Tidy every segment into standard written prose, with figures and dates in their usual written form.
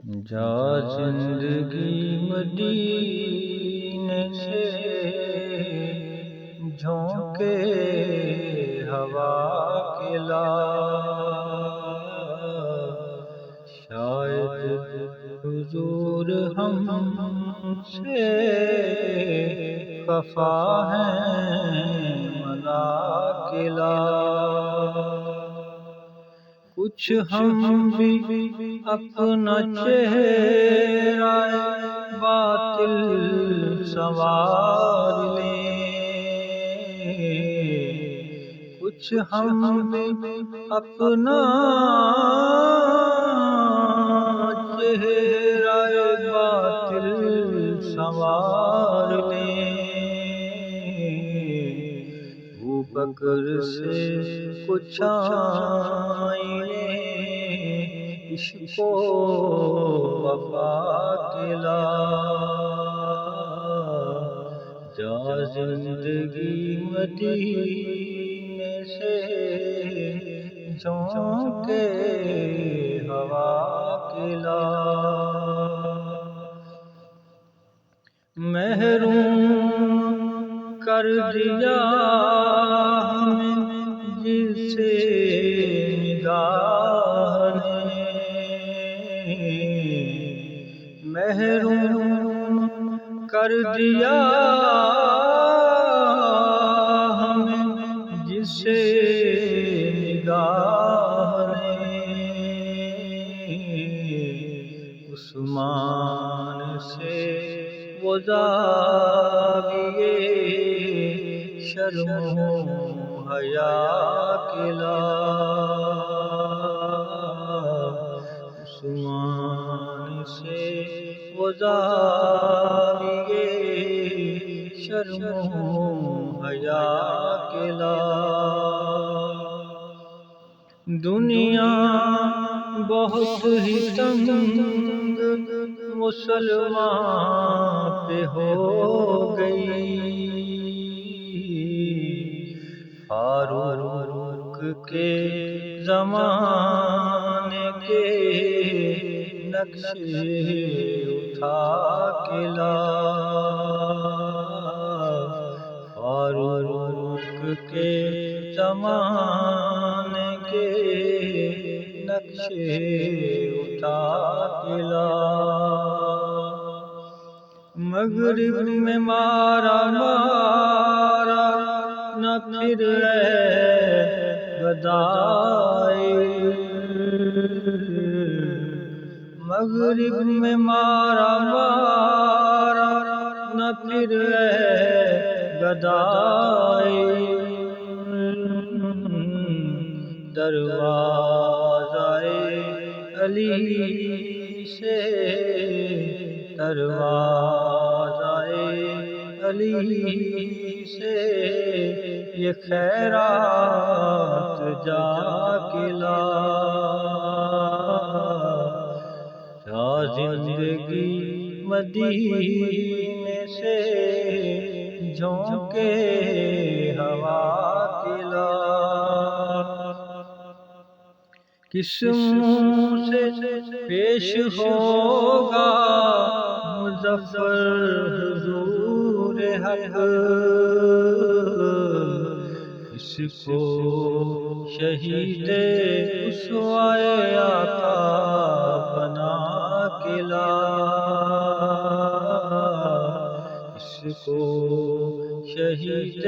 جا زندگی مدینے سے جھونکے ہوا کے لا، شاید حضور ہم سے خفا ہیں ملا کے لا، کچھ ہم بھی اپنا چہرہ باطل سنوار لیں، کچھ ہم بھی اپنا چہرہ باطل سنوار لیں، بکر سے کچھ آئینے عشق و وفا کے لا، جا زندگی مدینے سے جھونکے ہوا کے لا، محروم کر دیا ہمیں جس سے نگاہ نے، محروم کر دیا ہمیں جس سے نگاہ نے، عثمان سے وہ زاویے شرم و حیا کے لا، عثمان سے وہ زاویے شرم و حیا کے لا، دنیا بہت ہی تنگ مسلمان پہ ہو گئی، فاروق کے زمانے کے نقشے اٹھا کے لا، فاروق کے زمانے کے نقشے اٹھا کے لا، مغرب میں مارا مارا نہ پھر گدائی، مغرب میں مارا مارا نہ پھر گدائی، دروازہ علی سے دروازہ علی سے یہ خیرات جا کے لا، جا زندگی مدینے سے جھونکے ہوا کے لا، کس منہ سے پیش ہوگا مظفر حضور حق، اس کو شہید اسوۂ آقا بنا کے لا، اس کو شہید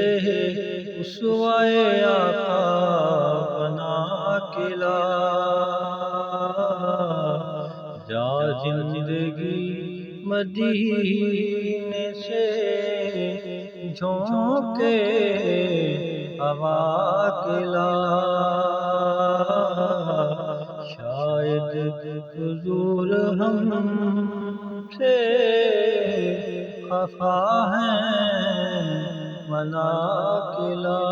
اسوۂ آقا بنا کے لا، جا زندگی مدینے سے جھونکے ہوا کے لا، شاید حضور ہم سے خفا ہیں ملا کے لا۔